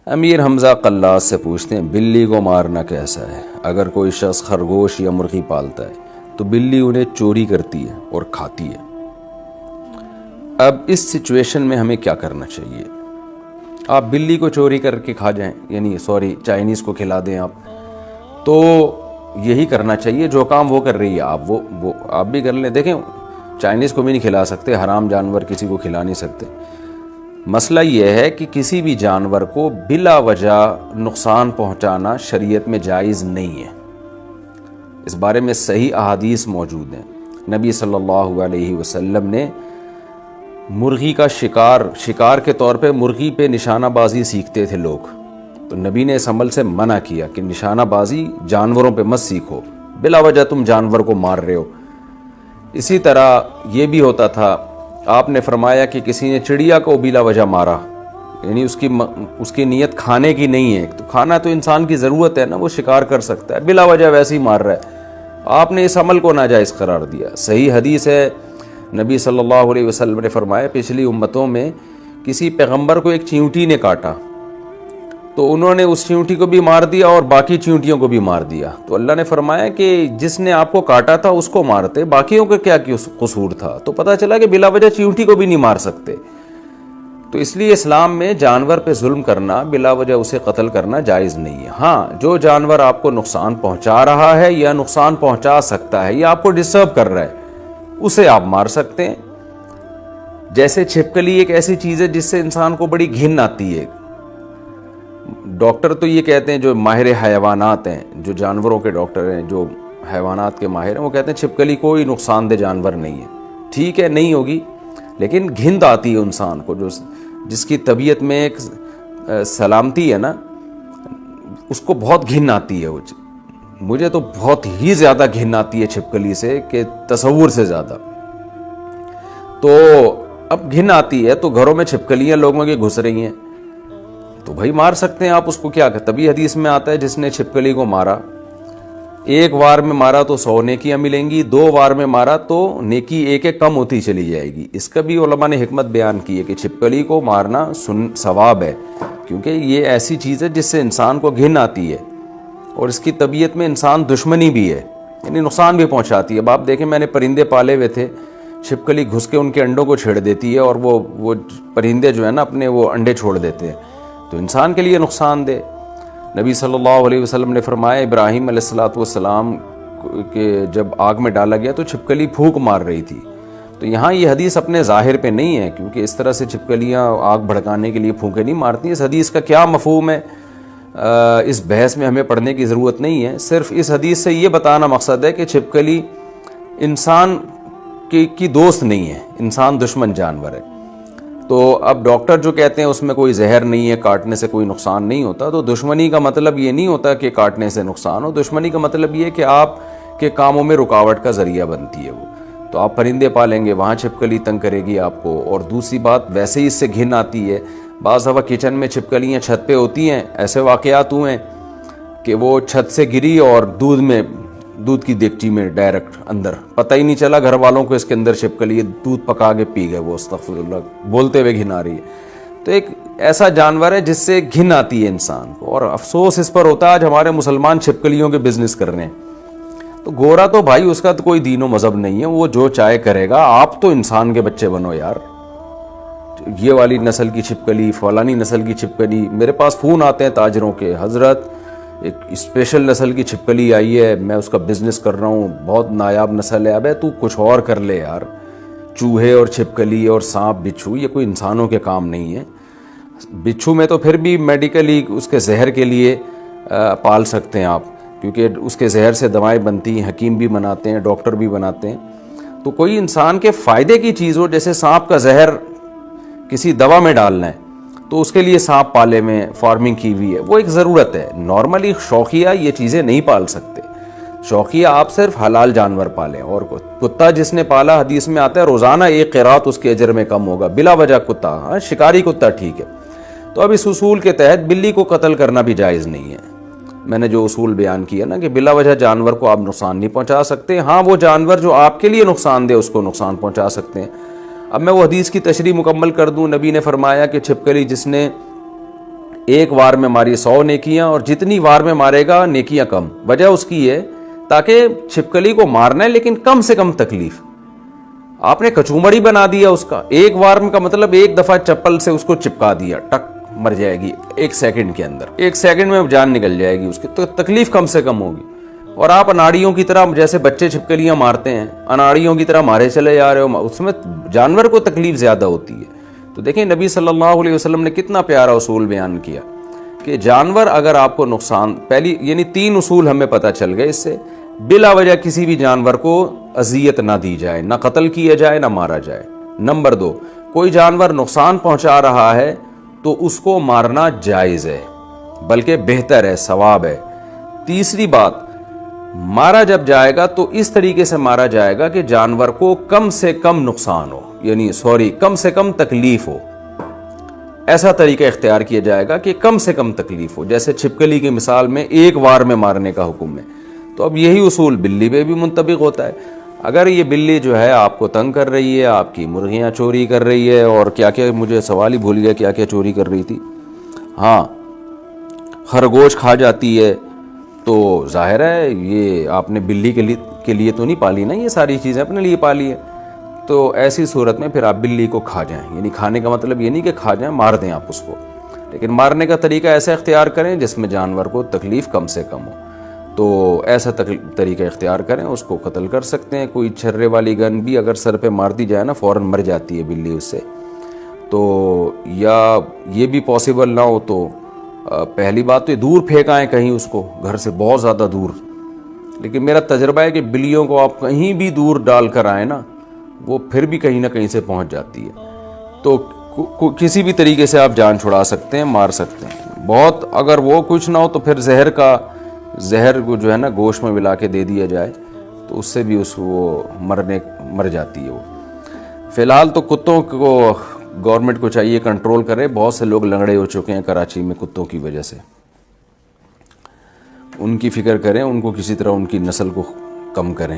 امیر حمزہ قلاس سے پوچھتے ہیں بلی کو مارنا کیسا ہے؟ اگر کوئی شخص خرگوش یا مرغی پالتا ہے تو بلی انہیں چوری کرتی ہے اور کھاتی ہے۔ اب اس سچویشن میں ہمیں کیا کرنا چاہیے؟ آپ بلی کو چوری کر کے کھا جائیں، یعنی چائنیز کو کھلا دیں آپ، تو یہی کرنا چاہیے جو کام وہ کر رہی ہے آپ بھی کر لیں۔ دیکھیں، چائنیز کو بھی نہیں کھلا سکتے، حرام جانور کسی کو کھلا نہیں سکتے۔ مسئلہ یہ ہے کہ کسی بھی جانور کو بلا وجہ نقصان پہنچانا شریعت میں جائز نہیں ہے۔ اس بارے میں صحیح احادیث موجود ہیں۔ نبی صلی اللہ علیہ وسلم نے مرغی کا شکار کے طور پہ مرغی پہ نشانہ بازی سیکھتے تھے لوگ، تو نبی نے اس عمل سے منع کیا کہ نشانہ بازی جانوروں پہ مت سیکھو، بلا وجہ تم جانور کو مار رہے ہو۔ اسی طرح یہ بھی ہوتا تھا، آپ نے فرمایا کہ کسی نے چڑیا کو بلا وجہ مارا، یعنی اس کی نیت کھانے کی نہیں ہے، تو کھانا تو انسان کی ضرورت ہے نا، وہ شکار کر سکتا ہے، بلا وجہ ویسے ہی مار رہا ہے، آپ نے اس عمل کو ناجائز قرار دیا۔ صحیح حدیث ہے، نبی صلی اللہ علیہ وسلم نے فرمایا پچھلی امتوں میں کسی پیغمبر کو ایک چیونٹی نے کاٹا تو انہوں نے اس چیونٹی کو بھی مار دیا اور باقی چیونٹیوں کو بھی مار دیا، تو اللہ نے فرمایا کہ جس نے آپ کو کاٹا تھا اس کو مارتے، باقیوں کا کیا قصور تھا؟ تو پتہ چلا کہ بلا وجہ چیونٹی کو بھی نہیں مار سکتے۔ تو اس لیے اسلام میں جانور پہ ظلم کرنا، بلا وجہ اسے قتل کرنا جائز نہیں ہے۔ ہاں، جو جانور آپ کو نقصان پہنچا رہا ہے یا نقصان پہنچا سکتا ہے یا آپ کو ڈسٹرب کر رہا ہے، اسے آپ مار سکتے ہیں۔ جیسے چھپکلی ایک ایسی چیز ہے جس سے انسان کو بڑی گھن آتی ہے۔ ڈاکٹر تو یہ کہتے ہیں، جو ماہر حیوانات ہیں، جو جانوروں کے ڈاکٹر ہیں، جو حیوانات کے ماہر ہیں، وہ کہتے ہیں چھپکلی کوئی نقصان دہ جانور نہیں ہے۔ ٹھیک ہے، نہیں ہوگی، لیکن گھن آتی ہے انسان کو، جس کی طبیعت میں ایک سلامتی ہے نا، اس کو بہت گھن آتی ہے۔ مجھے تو بہت ہی زیادہ گھن آتی ہے چھپکلی سے، کہ تصور سے زیادہ۔ تو اب گھن آتی ہے تو گھروں میں چھپکلیاں لوگوں کے گھس رہی ہیں، تو بھائی مار سکتے ہیں آپ اس کو، کیا کہ تبھی حدیث میں آتا ہے جس نے چھپکلی کو مارا، ایک وار میں مارا تو 100 نیکیاں ملیں گی، 2 وار میں مارا تو نیکی ایک کم ہوتی چلی جائے گی۔ اس کا بھی علماء نے حکمت بیان کی ہے کہ چھپکلی کو مارنا ثواب ہے، کیونکہ یہ ایسی چیز ہے جس سے انسان کو گھن آتی ہے اور اس کی طبیعت میں انسان دشمنی بھی ہے، یعنی نقصان بھی پہنچاتی ہے۔ اب آپ دیکھیں، میں نے پرندے پالے ہوئے تھے، چھپکلی گھس کے ان کے انڈوں کو چھیڑ دیتی ہے اور وہ پرندے جو ہے نا اپنے وہ انڈے چھوڑ دیتے ہیں، تو انسان کے لیے نقصان دہ۔ نبی صلی اللہ علیہ وسلم نے فرمایا ابراہیم علیہ السلام کہ جب آگ میں ڈالا گیا تو چھپکلی پھونک مار رہی تھی، تو یہاں یہ حدیث اپنے ظاہر پہ نہیں ہے، کیونکہ اس طرح سے چھپکلیاں آگ بھڑکانے کے لیے پھونکے نہیں مارتی۔ اس حدیث کا کیا مفہوم ہے، اس بحث میں ہمیں پڑھنے کی ضرورت نہیں ہے۔ صرف اس حدیث سے یہ بتانا مقصد ہے کہ چھپکلی انسان کی دوست نہیں ہے، انسان دشمن جانور ہے۔ تو اب ڈاکٹر جو کہتے ہیں اس میں کوئی زہر نہیں ہے، کاٹنے سے کوئی نقصان نہیں ہوتا، تو دشمنی کا مطلب یہ نہیں ہوتا کہ کاٹنے سے نقصان ہو، دشمنی کا مطلب یہ کہ آپ کے کاموں میں رکاوٹ کا ذریعہ بنتی ہے وہ۔ تو آپ پرندے پالیں گے، وہاں چھپکلی تنگ کرے گی آپ کو، اور دوسری بات ویسے ہی اس سے گھن آتی ہے۔ بعض دفعہ کچن میں چھپکلیاں چھت پہ ہوتی ہیں، ایسے واقعات ہوئے ہیں کہ وہ چھت سے گری اور دودھ کی دیگچی میں ڈائریکٹ اندر، پتہ ہی نہیں چلا گھر والوں کو اس کے اندر چھپکلی، دودھ پکا کے پی گئے وہ، استغفر اللہ، بولتے ہوئے گھن آ رہی ہے۔ تو ایک ایسا جانور ہے جس سے گھن آتی ہے انسان کو، اور افسوس اس پر ہوتا ہے آج ہمارے مسلمان چھپکلیوں کے بزنس کر رہے ہیں۔ تو گورا تو بھائی اس کا تو کوئی دین و مذہب نہیں ہے، وہ جو چاہے کرے گا، آپ تو انسان کے بچے بنو یار۔ یہ والی نسل کی چھپکلی، فلانی نسل کی چھپکلی، میرے پاس فون آتے ہیں تاجروں کے، حضرت ایک اسپیشل نسل کی چھپکلی آئی ہے، میں اس کا بزنس کر رہا ہوں، بہت نایاب نسل ہے۔ ابے تو کچھ اور کر لے یار، چوہے اور چھپکلی اور سانپ بچھو یہ کوئی انسانوں کے کام نہیں ہے۔ بچھو میں تو پھر بھی میڈیکلی اس کے زہر کے لیے پال سکتے ہیں آپ، کیونکہ اس کے زہر سے دوائیں بنتی ہیں، حکیم بھی بناتے ہیں، ڈاکٹر بھی بناتے ہیں۔ تو کوئی انسان کے فائدے کی چیز ہو، جیسے سانپ کا زہر کسی دوا میں ڈالنا ہے تو اس کے لیے سانپ پالے میں فارمنگ کی ہوئی ہے، وہ ایک ضرورت ہے۔ نارملی شوقیہ یہ چیزیں نہیں پال سکتے، شوقیہ آپ صرف حلال جانور پالیں۔ اور کتا جس نے پالا، حدیث میں آتا ہے روزانہ 1 قیرات اس کے اجر میں کم ہوگا، بلا وجہ کتا، ہاں شکاری کتا ٹھیک ہے۔ تو اب اس اصول کے تحت بلی کو قتل کرنا بھی جائز نہیں ہے۔ میں نے جو اصول بیان کیا نا کہ بلا وجہ جانور کو آپ نقصان نہیں پہنچا سکتے، ہاں وہ جانور جو آپ کے لیے نقصان دہ اس کو نقصان پہنچا سکتے ہیں۔ اب میں وہ حدیث کی تشریح مکمل کر دوں۔ نبی نے فرمایا کہ چھپکلی جس نے ایک وار میں ماری 100 نیکیاں اور جتنی وار میں مارے گا نیکیاں کم. وجہ اس کی ہے تاکہ چھپکلی کو مارنا ہے لیکن کم سے کم تکلیف. آپ نے کچومڑی بنا دیا اس کا. ایک وار کا مطلب ایک دفعہ چپل سے اس کو چپکا دیا, ٹک مر جائے گی 1 سیکنڈ کے اندر. 1 سیکنڈ میں جان نکل جائے گی اس کی, تو تکلیف کم سے کم ہوگی. اور آپ اناڑیوں کی طرح, جیسے بچے چھپکلیاں مارتے ہیں, اناڑیوں کی طرح مارے چلے جا رہے ہو, اس میں جانور کو تکلیف زیادہ ہوتی ہے. تو دیکھیں نبی صلی اللہ علیہ وسلم نے کتنا پیارا اصول بیان کیا کہ جانور اگر آپ کو نقصان, پہلی یعنی 3 اصول ہمیں پتہ چل گئے اس سے. بلا وجہ کسی بھی جانور کو اذیت نہ دی جائے, نہ قتل کیا جائے, نہ مارا جائے. نمبر 2, کوئی جانور نقصان پہنچا رہا ہے تو اس کو مارنا جائز ہے, بلکہ بہتر ہے, ثواب ہے. تیسری بات, مارا جب جائے گا تو اس طریقے سے مارا جائے گا کہ جانور کو کم سے کم نقصان ہو, یعنی کم سے کم تکلیف ہو. ایسا طریقہ اختیار کیا جائے گا کہ کم سے کم تکلیف ہو. جیسے چھپکلی کی مثال میں ایک وار میں مارنے کا حکم ہے, تو اب یہی اصول بلی پہ بھی منطبق ہوتا ہے. اگر یہ بلی جو ہے آپ کو تنگ کر رہی ہے, آپ کی مرغیاں چوری کر رہی ہے, اور کیا کیا, مجھے سوال ہی بھول گیا کیا کیا چوری کر رہی تھی, ہاں خرگوش کھا جاتی ہے, تو ظاہر ہے یہ آپ نے بلی کے لیے تو نہیں پالی نا, یہ ساری چیزیں اپنے لیے پالی ہے. تو ایسی صورت میں پھر آپ بلی کو کھا جائیں, یعنی کھانے کا مطلب یہ نہیں کہ کھا جائیں, مار دیں آپ اس کو, لیکن مارنے کا طریقہ ایسا اختیار کریں جس میں جانور کو تکلیف کم سے کم ہو. تو ایسا طریقہ اختیار کریں, اس کو قتل کر سکتے ہیں. کوئی چھرے والی گن بھی اگر سر پہ مار دی جائے نا, فوراً مر جاتی ہے بلی اس سے. تو یا یہ بھی پاسبل نہ ہو تو پہلی بات تو دور پھینکائیں کہیں اس کو, گھر سے بہت زیادہ دور. لیکن میرا تجربہ ہے کہ بلیوں کو آپ کہیں بھی دور ڈال کر آئیں نا, وہ پھر بھی کہیں نہ کہیں سے پہنچ جاتی ہے. تو کسی بھی طریقے سے آپ جان چھڑا سکتے ہیں, مار سکتے ہیں. بہت اگر وہ کچھ نہ ہو تو پھر زہر کو جو ہے نا گوشت میں ملا کے دے دیا جائے, تو اس سے بھی وہ مر جاتی ہے وہ. فی الحال تو کتوں کو گورنمنٹ کو چاہیے کنٹرول کرے. بہت سے لوگ لنگڑے ہو چکے ہیں کراچی میں کتوں کی وجہ سے. ان کی فکر کریں, ان کو کسی طرح ان کی نسل کو کم کریں.